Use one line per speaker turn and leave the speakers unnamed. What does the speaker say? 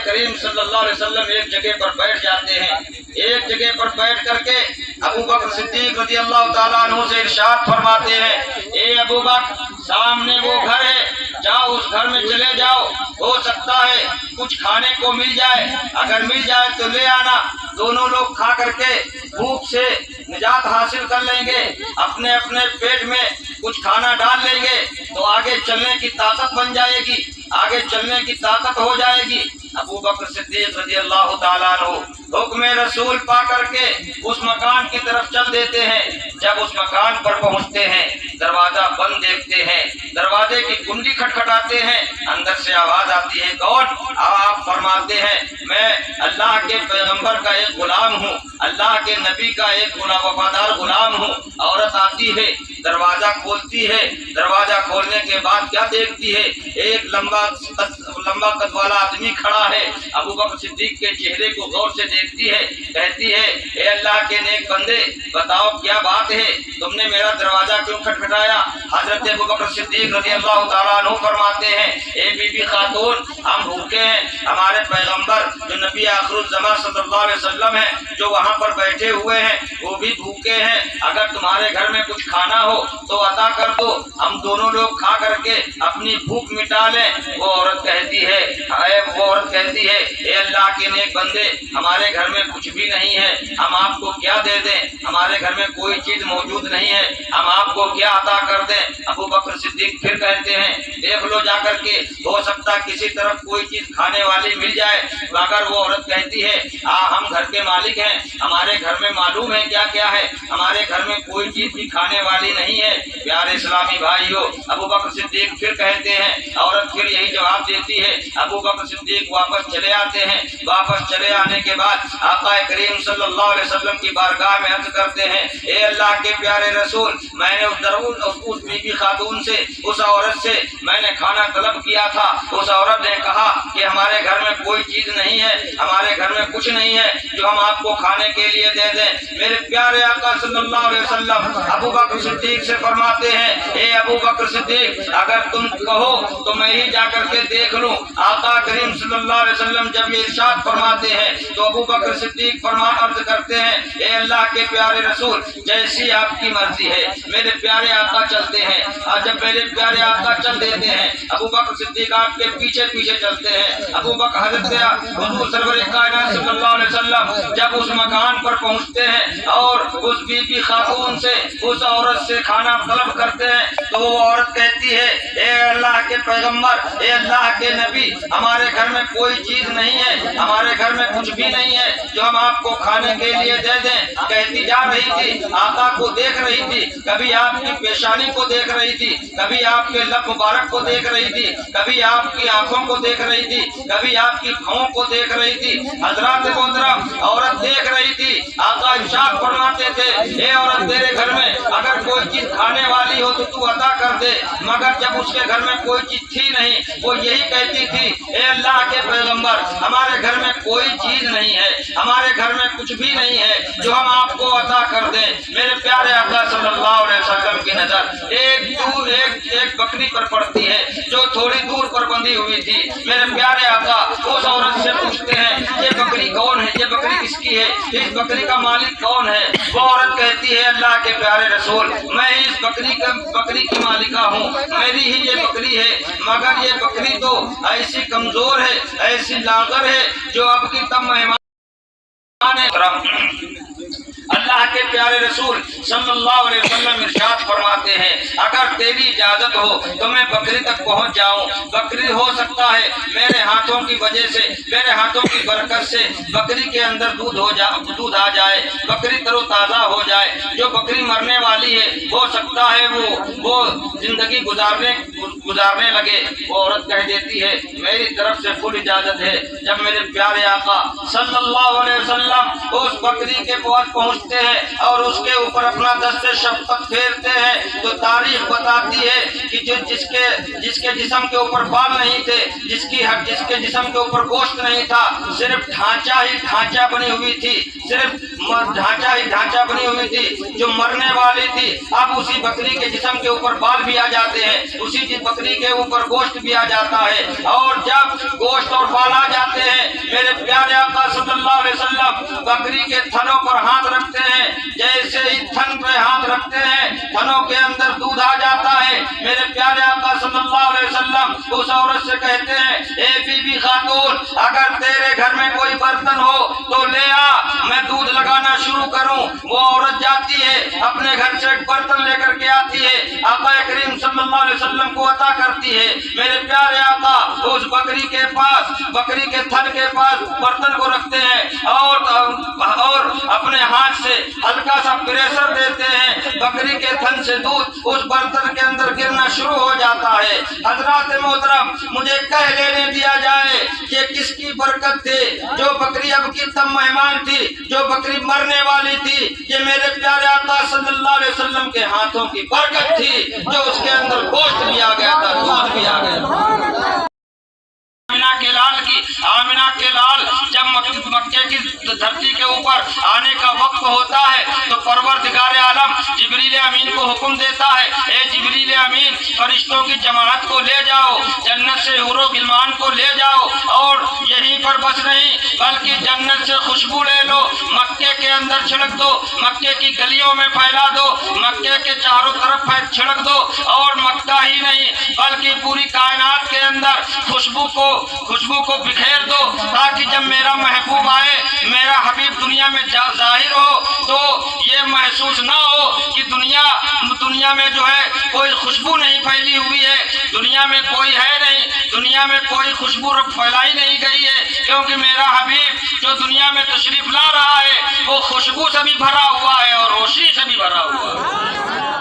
کریم صلی اللہ علیہ وسلم ایک جگہ پر بیٹھ جاتے ہیں. ایک جگہ پر بیٹھ کر کے ابو بکر صدیق رضی اللہ تعالیٰ عنہ سے ارشاد فرماتے ہیں, اے ابو بکر, سامنے وہ گھر ہے, جاؤ اس گھر میں چلے جاؤ, ہو سکتا ہے کچھ کھانے کو مل جائے, اگر مل جائے تو لے آنا. دونوں لوگ کھا کر کے بھوک سے نجات حاصل کر لیں گے, اپنے اپنے پیٹ میں کچھ کھانا ڈال لیں گے تو آگے چلنے کی طاقت بن جائے گی, آگے چلنے کی طاقت ہو جائے گی. ابو بکر صدیق رضی اللہ تعالیٰ عنہ حکم رسول پا کر کے اس مکان کی طرف چل دیتے ہیں. جب اس مکان پر پہنچتے ہیں, دروازہ بند دیکھتے ہیں, دروازے کی کنڈی کھٹکھٹاتے ہیں, اندر سے آواز آتی ہے, کون؟ آپ فرماتے ہیں, میں اللہ کے پیغمبر کا ایک غلام ہوں, اللہ کے نبی کا ایک وفادار غلام ہوں. عورت آتی ہے, دروازہ کھولتی ہے, دروازہ کھولنے کے بعد کیا دیکھتی ہے؟ ایک لمبا قد والا آدمی کھڑا ہے. ابو بکر صدیق کے چہرے کو غور سے دیکھتی ہے, کہتی ہے, اے اللہ کے نیک بندے, بتاؤ کیا بات ہے, تم نے میرا دروازہ کیوں کھٹکھٹایا؟ حضرت ابو بکر صدیق رضی اللہ تعالیٰ عنہ فرماتے ہیں, اے بی بی خاتون, ہم بھوکے ہیں, ہمارے پیغمبر جو نبی آخر الزمان صلی اللہ علیہ وسلم ہیں, جو وہاں پر بیٹھے ہوئے ہیں, وہ بھی بھوکے ہیں. اگر تمہارے گھر میں کچھ کھانا ہو تو عطا کر دو, ہم دونوں لوگ کھا کر کے اپنی بھوک مٹا لیں. وہ عورت کہتی ہے, اے اللہ کے نیک بندے, ہمارے گھر میں کچھ بھی نہیں ہے, ہم آپ کو کیا دے دیں؟ ہمارے گھر میں کوئی چیز موجود نہیں ہے, ہم آپ کو کیا عطا کر دیں؟ ابو بکر صدیق پھر کہتے ہیں, دیکھ لو جا کر کے, ہو سکتا کسی طرف کوئی چیز کھانے والی مل جائے. مگر وہ عورت کہتی ہے, ہم گھر کے مالک ہیں, ہمارے گھر میں معلوم ہے کیا کیا ہے, ہمارے گھر میں کوئی چیز بھی کھانے والی نہیں ہے. پیارے اسلامی بھائیو, ابو بکر صدیق پھر کہتے ہیں, عورت پھر یہی جواب دیتی ہے. ابو بکر صدیق واپس چلے آتے ہیں. واپس چلے آنے کے بعد آقا کریم صلی اللہ علیہ وسلم کی بارگاہ میں عرض کرتے ہیں, اے اللہ کے پیارے رسول, میں نے اس بی بی خاتون سے, اس عورت سے میں نے کھانا طلب کیا تھا. اس عورت نے کہا کہ ہمارے گھر میں کوئی چیز نہیں ہے, ہمارے گھر میں کچھ نہیں ہے جو ہم آپ کو کھانے کے لیے دے دیں. میرے پیارے آقا صلی اللہ علیہ وسلم ابو بکر صدیق سے فرماتے ہیں, اے ابو بکر صدیق, اگر تم کہو تو میں ہی جا کر کے دیکھ لوں. آقا کریم صلی اللہ علیہ وسلم جب یہ ارشاد فرماتے ہیں تو ابو بکر صدیق عرض کرتے ہیں, اے اللہ کے پیارے رسول, جیسی آپ کی مرضی ہے. میرے پیارے آقا چلتے ہیں, اور جب میرے پیارے آقا چل دیتے ہیں, ابو بکر صدیق آپ کے پیچھے پیچھے چلتے ہیں. ابو بکر حضرت حضور سرور کائنات صلی اللہ علیہ وسلم جب اس مکان پر پہنچتے ہیں اور اس بی بی خاتون سے, اس عورت سے کھانا طلب کرتے ہیں, تو وہ عورت کہتی ہے, اے اللہ کے پیغمبر, اے اللہ کے نبی, ہمارے گھر میں کوئی چیز نہیں ہے, ہمارے گھر میں کچھ بھی نہیں ہے جو ہم آپ کو کھانے کے لیے دے دیں. کہتی جا رہی تھی, آقا کو دیکھ رہی تھی, کبھی آپ کی پیشانی کو دیکھ رہی تھی, کبھی آپ کے لب مبارک کو دیکھ رہی تھی, کبھی آپ کی آنکھوں کو دیکھ رہی تھی, کبھی آپ کی پھاؤں کو دیکھ رہی تھی. حضرات محترم, عورت دیکھ رہی تھی. آقا ارشاد فرماتے تھے, اے عورت, تیرے گھر میں اگر کوئی چیز کھانے والی ہو تو عطا کر دے. مگر جب اس کے گھر میں کوئی چیز تھی نہیں, وہ یہی کہتی تھی, اے اللہ کے پیغمبر, ہمارے گھر میں کوئی چیز نہیں ہے, ہمارے گھر میں کچھ بھی نہیں ہے جو ہم آپ کو عطا کر دیں. میرے پیارے آقا صلی اللہ علیہ وسلم کی نظر ایک بکری پر پڑتی ہے جو تھوڑی دور پر بندھی ہوئی تھی. میرے پیارے آقا اس عورت سے پوچھتے ہیں, یہ بکری کون ہے, یہ بکری کس کی ہے, اس بکری کا مالک کون ہے؟ وہ عورت کہتی ہے, اللہ کے پیارے رسول, میں اس بکری کی مالکہ ہوں, میری ہی یہ بکری ہے, مگر یہ بکری تو ایسی کمزور ہے, ایسی لاغر ہے جو اب کی تب مہمان ہے. اللہ کے پیارے رسول صلی اللہ علیہ وسلم ارشاد فرماتے ہیں, اگر تیری اجازت ہو تو میں بکری تک پہنچ جاؤں. بکری ہو سکتا ہے میرے ہاتھوں کی وجہ سے, میرے ہاتھوں کی برکت سے بکری کے اندر دودھ آ جائے, بکری تر و تازہ ہو جائے. جو بکری مرنے والی ہے ہو سکتا ہے وہ زندگی گزارنے لگے. وہ عورت کہہ دیتی ہے, میری طرف سے فل اجازت ہے. جب میرے پیارے آقا صلی اللہ علیہ وسلم اس بکری کے پاس پہنچتے ہیں اور اس کے اوپر اپنا دست شفقت پھیرتے ہیں, تو تاریخ بتاتی ہے کہ جس کے جسم کے اوپر بال نہیں تھے, جس کے جسم کے اوپر گوشت نہیں تھا, صرف ڈھانچہ بنی ہوئی تھی, صرف ڈھانچہ بنی ہوئی تھی, جو مرنے والی تھی. اب اسی بکری کے جسم کے اوپر بال بھی آ جاتے ہیں, اسی بکری کے اوپر گوشت بھی آ جاتا ہے, اور جب گوشت اور بال آ جاتے ہیں میرے پیارے آقا صلی اللہ علیہ وسلم بکری کے تھنوں پر ہاتھ رکھتے ہیں، جیسے ہی تھن پہ ہاتھ رکھتے ہیں تھنوں کے اندر دودھ آ جاتا ہے۔ میرے پیارے آقا صلی اللہ علیہ وسلم اس عورت سے کہتے ہیں اے بی بی خاتون، اگر تیرے گھر میں کوئی برتن ہو تو لے آ، میں دودھ لگانا شروع کروں۔ وہ عورت جاتی ہے، اپنے گھر سے ایک برتن لے کر کے آتی ہے، آقا کریم صلی اللہ علیہ وسلم کو عطا کرتی ہے۔ میرے پیارے آقا اس بکری کے پاس، بکری کے تھن کے پاس برتن کو رکھتے ہیں اور اپنے ہاتھ سے ہلکا سا پریشر دیتے ہیں، بکری کے تھن سے دودھ اس برتن کے اندر گرنا شروع ہو جاتا ہے۔ حضرات محترم، مجھے کہہ لینے دیا جائے یہ کس کی برکت تھی؟ جو بکری اب کی تم مہمان تھی، جو بکری مرنے والی تھی، یہ میرے پیارے آقا صلی اللہ علیہ وسلم کے ہاتھوں کی برکت تھی، جو اس کے اندر گوشت بھی آ گیا تھا، دودھ بھی آ گیا تھا۔ آمنہ کے لال جب مکے کی دھرتی کے اوپر آنے کا وقت ہوتا ہے تو پروردگار عالم جبریل امین کو حکم دیتا ہے اے جبریل امین، فرشتوں کی جماعت کو لے جاؤ، جنت سے حور و غلمان کو لے جاؤ، اور یہیں پر بس نہیں بلکہ جنت سے خوشبو لے لو، مکے کے اندر چھڑک دو، مکے کی گلیوں میں پھیلا دو، مکے کے چاروں طرف چھڑک دو، اور مکہ ہی نہیں بلکہ پوری کائنات کے اندر خوشبو کو بکھیر دو، تاکہ جب میرا محبوب آئے، میرا حبیب دنیا میں ظاہر ہو تو یہ محسوس نہ ہو کہ دنیا میں جو ہے کوئی خوشبو نہیں پھیلی ہوئی ہے، دنیا میں کوئی ہے نہیں، دنیا میں کوئی خوشبو پھیلائی نہیں گئی ہے، کیونکہ میرا حبیب جو دنیا میں تشریف لا رہا ہے وہ خوشبو سے بھی بھرا ہوا ہے اور روشنی سے بھی بھرا ہوا ہے۔